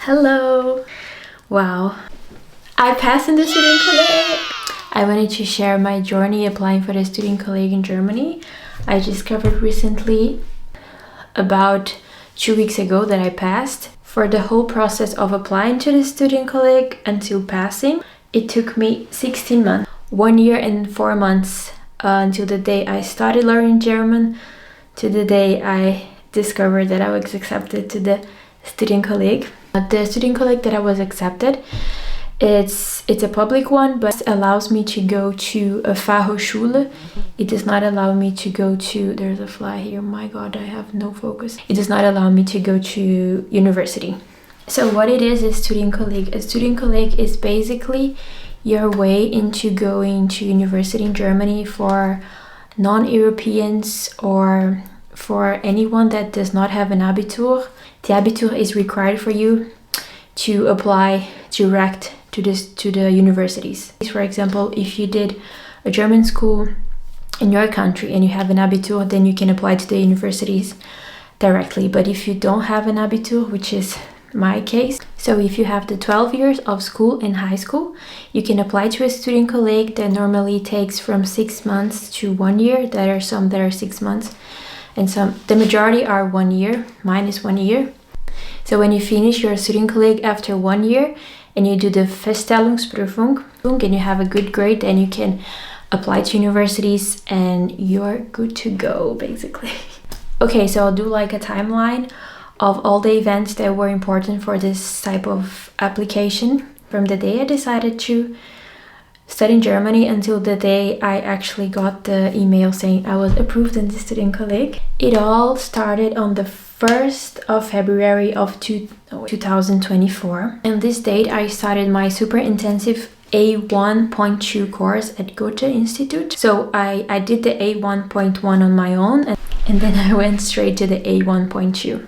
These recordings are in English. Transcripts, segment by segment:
Hello! Wow, I passed in the Studienkolleg! I wanted to share my journey applying for the Studienkolleg in Germany. I discovered recently, about 2 weeks ago, that I passed. For the whole process of applying to the Studienkolleg until passing, it took me 16 months, 1 year and 4 months until the day I started learning German, to the day I discovered that I was accepted to the Studienkolleg. The Studienkolleg that I was accepted, it's a public one, but it allows me to go to a Fachhochschule. It does not allow me to go to, there's a fly here, my god, I have no focus. It does not allow me to go to university. So what it is Studienkolleg. A Studienkolleg is basically your way into going to university in Germany for non-Europeans or for anyone that does not have an Abitur. The Abitur is required for you to apply direct to the universities. For example, if you did a German school in your country and you have an Abitur, then you can apply to the universities directly. But if you don't have an Abitur, which is my case, so if you have the 12 years of school in high school, you can apply to a Studienkolleg that normally takes from 6 months to 1 year. There are some that are 6 months, and the majority are 1 year. Mine is 1 year. So when you finish your Studienkolleg after 1 year and you do the Feststellungsprüfung and you have a good grade, then you can apply to universities and you're good to go, basically. Okay, so I'll do like a timeline of all the events that were important for this type of application from the day I decided to study in Germany until the day I actually got the email saying I was approved in the Studienkolleg. It all started on the 1st of February of 2024. And this date I started my super intensive A1.2 course at Goethe Institute. So I did the A1.1 on my own and then I went straight to the A1.2.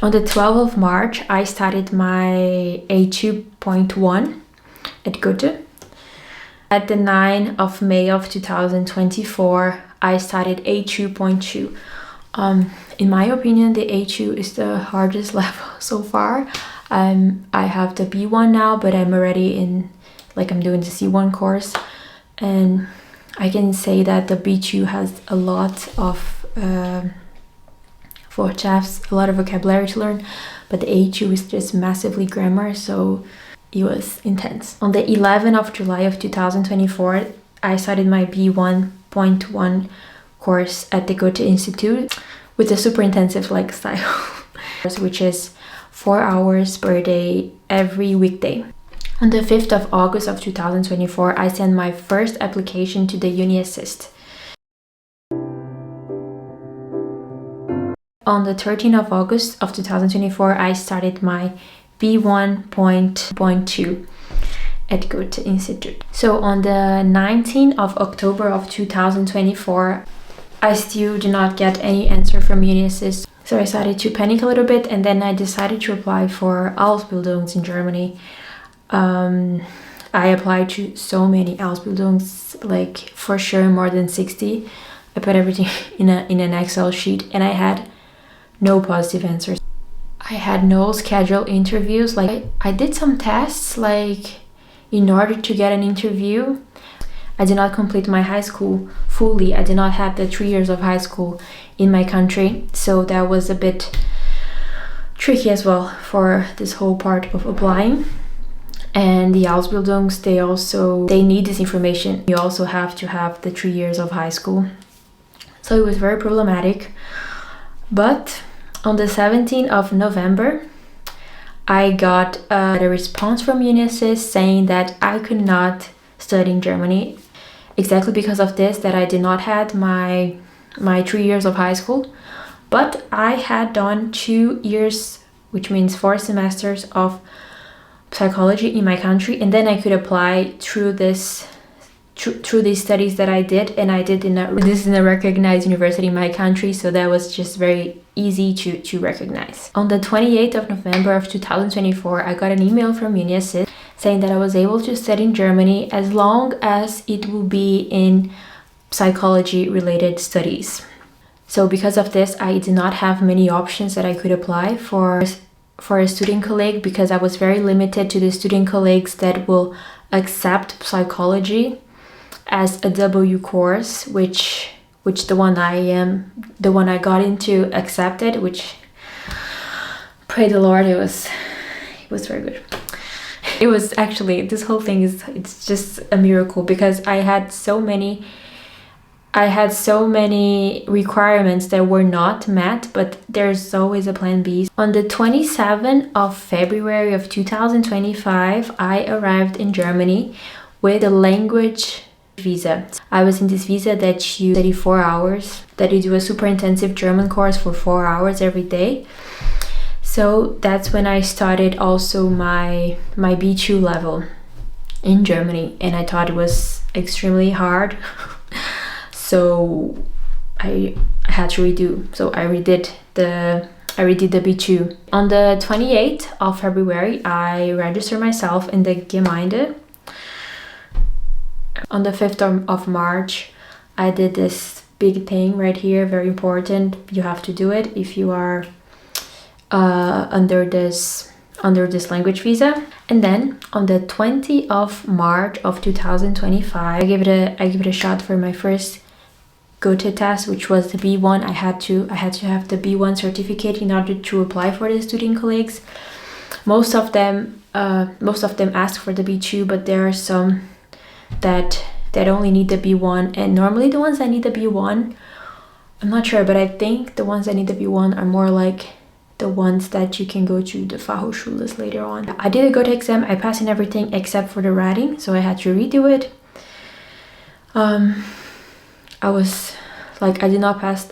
On the 12th of March I started my A2.1 at Goethe. At the 9th of May of 2024, I started A2.2. In my opinion, the A2 is the hardest level so far. I have the B1 now, but I'm already I'm doing the C1 course. And I can say that the B2 has a lot of Wortschatz, a lot of vocabulary to learn, but the A2 is just massively grammar, so it was intense. On the 11th of July of 2024, I started my B1.1 course at the Goethe Institute with a super intensive style, which is 4 hours per day every weekday. On the 5th of August of 2024, I sent my first application to the uni-assist. On the 13th of August of 2024, I started my B1.2 at Goethe Institute. So on the 19th of October of 2024, I still did not get any answer from uni-assist. So I started to panic a little bit and then I decided to apply for Ausbildungs in Germany. I applied to so many Ausbildungs, for sure more than 60. I put everything in an Excel sheet and I had no positive answers. I had no scheduled interviews. I did some tests in order to get an interview. I did not complete my high school fully. I did not have the 3 years of high school in my country, so that was a bit tricky as well for this whole part of applying. And the Ausbildungs, they need this information. You also have to have the 3 years of high school. So it was very problematic. But on the 17th of November, I got a response from uni-assist saying that I could not study in Germany exactly because of this, that I did not have my 3 years of high school, but I had done 2 years, which means 4 semesters of psychology in my country, and then I could apply through these studies that I did, and I did this in a recognized university in my country, so that was just very easy to recognize. On the 28th of November of 2024, I got an email from uni-assist saying that I was able to study in Germany as long as it will be in psychology related studies. So because of this, I did not have many options that I could apply for for a Studienkolleg because I was very limited to the Studienkollegs that will accept psychology as a W course, which the one I got into accepted, which, pray the Lord, it was very good. It was actually, this whole thing it's just a miracle because I had so many requirements that were not met, but there's always a plan B. On the 27th of February of 2025, I arrived in Germany with a language visa. I was in this visa that you study 4 hours, that you do a super intensive German course for 4 hours every day. So that's when I started also my B2 level in Germany, and I thought it was extremely hard. So I had to redo. So I redid the B2. On the 28th of February, I registered myself in the Gemeinde. On the 5th of March, I did this big thing right here, very important. You have to do it if you are under this language visa. And then on the 20th of March of 2025, I gave it a shot for my first Goethe test, which was the B1. I had to have the B1 certificate in order to apply for the Studienkollegs. Most of them ask for the B2, but there are some that only need the B1, and normally the ones that need the B1, I'm not sure, but I think the ones that need the B1 are more like the ones that you can go to the Fachhochschules later on. I did a Goethe exam. I passed in everything except for the writing, so I had to redo it. I did not pass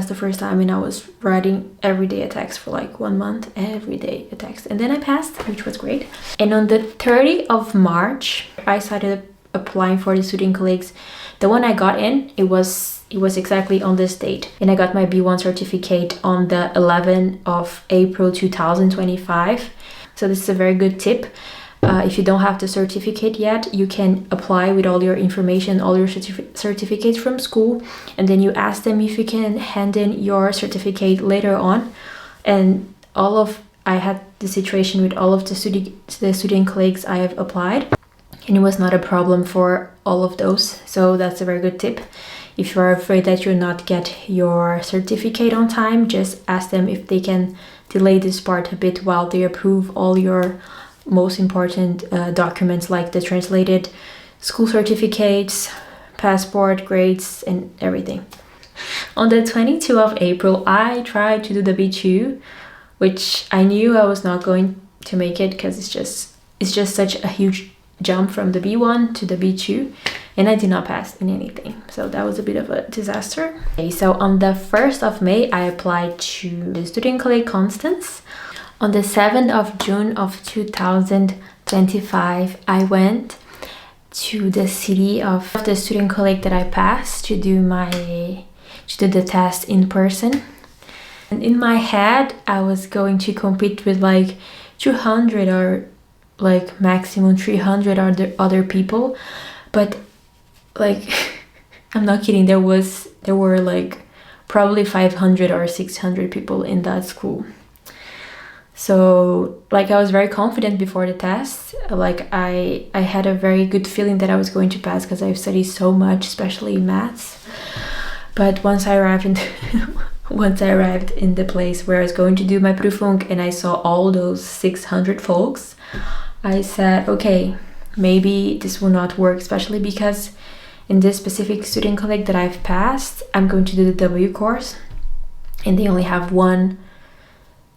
the first time, and I was writing every day a text for like 1 month, every day a text, and then I passed, which was great. And on the 30th of March, I started applying for the Studienkollegs. The one I got in, it was exactly on this date, and I got my B1 certificate on the 11th of April 2025. So this is a very good tip. If you don't have the certificate yet, you can apply with all your information, all your certificates from school, and then you ask them if you can hand in your certificate later on. And I had the situation with all of the Studienkollegs I have applied, and it was not a problem for all of those. So that's a very good tip. If you are afraid that you'll not get your certificate on time, just ask them if they can delay this part a bit while they approve all your most important documents, like the translated school certificates, passport, grades, and everything. On the 22nd of April, I tried to do the B2, which I knew I was not going to make it because it's just such a huge jump from the B1 to the B2, and I did not pass in anything. So that was a bit of a disaster. Okay, so on the 1st of May, I applied to the Studienkolleg Constance. On the 7th of June of 2025, I went to the city of the Studienkolleg that I passed to do the test in person. And in my head, I was going to compete with like 200 or like maximum 300 other people, but like I'm not kidding, there were like probably 500 or 600 people in that school. So like I was very confident before the test. Like I had a very good feeling that I was going to pass because I've studied so much, especially maths. But once I arrived in the place where I was going to do my Prüfung and I saw all those 600 folks, I said, okay, maybe this will not work, especially because in this specific Studienkolleg that I've passed, I'm going to do the W course, and they only have one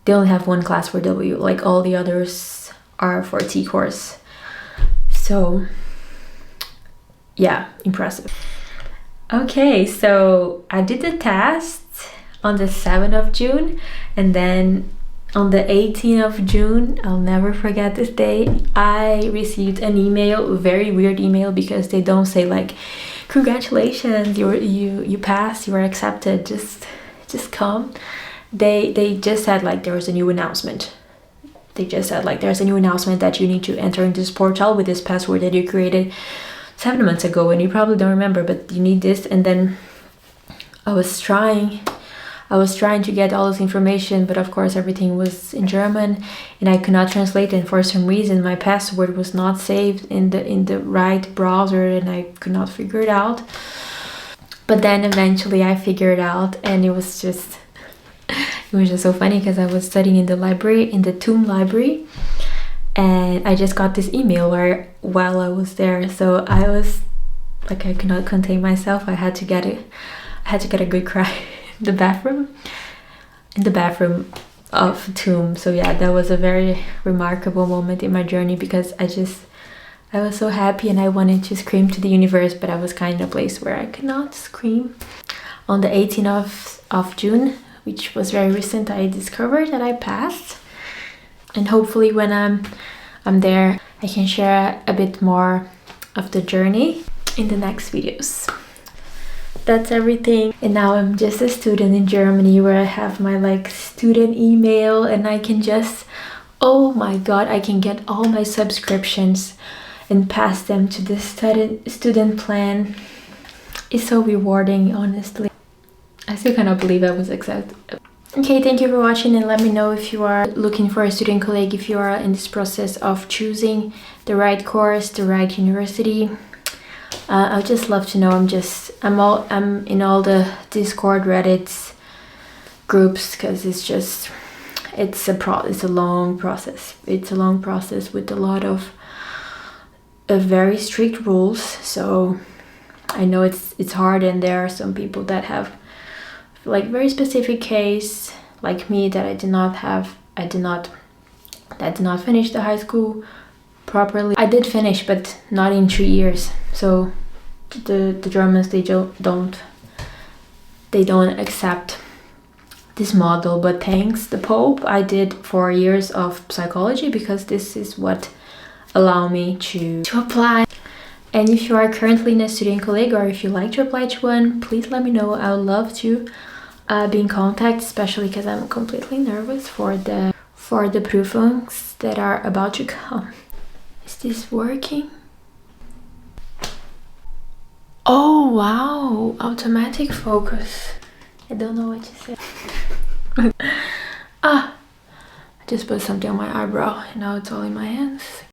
class for W, like all the others are for T course. So yeah, impressive. Okay, so I did the test on the 7th of June, and then on the 18th of June, I'll never forget this day, I received an email, a very weird email, because they don't say like, congratulations, you passed, you are accepted, just come. They just said like there was a new announcement. They just said like there's a new announcement that you need to enter in this portal with this password that you created 7 months ago, and you probably don't remember, but you need this. And then I was trying I was trying to get all this information, but of course everything was in German and I could not translate, and for some reason my password was not saved in the right browser and I could not figure it out. But then eventually I figured it out, and it was just so funny because I was studying in the library, in the TUM library, and I just got this email while I was there. So I was like, I could not contain myself. I had to get a good cry in the bathroom of TUM. So yeah, that was a very remarkable moment in my journey, because I was so happy and I wanted to scream to the universe, but I was kind of in a place where I could not scream. On the 18th of June, which was very recent, I discovered that I passed. And hopefully when I'm there, I can share a bit more of the journey in the next videos. That's everything. And now I'm just a student in Germany, where I have my like student email, and I can just, oh my god, I can get all my subscriptions and pass them to the student plan. It's so rewarding, honestly. I still cannot believe I was accepted. Okay, thank you for watching, and let me know if you are looking for a Studienkolleg, if you are in this process of choosing the right course, the right university. I'd just love to know. I'm in all the Discord, Reddits groups, because it's a long process. It's a long process with a lot of very strict rules. So I know it's hard, and there are some people that have like very specific case, like me, that did not finish the high school properly. I did finish, but not in 3 years. So the Germans, they don't accept this model. But thanks the Pope, I did 4 years of psychology, because this is what allowed me to apply. And if you are currently in a Studienkolleg, or if you like to apply to one, please let me know. I would love to be in contact, especially because I'm completely nervous for the Prüfungs that are about to come. Is this working? Oh wow, automatic focus. I don't know what you said. I just put something on my eyebrow and now it's all in my hands.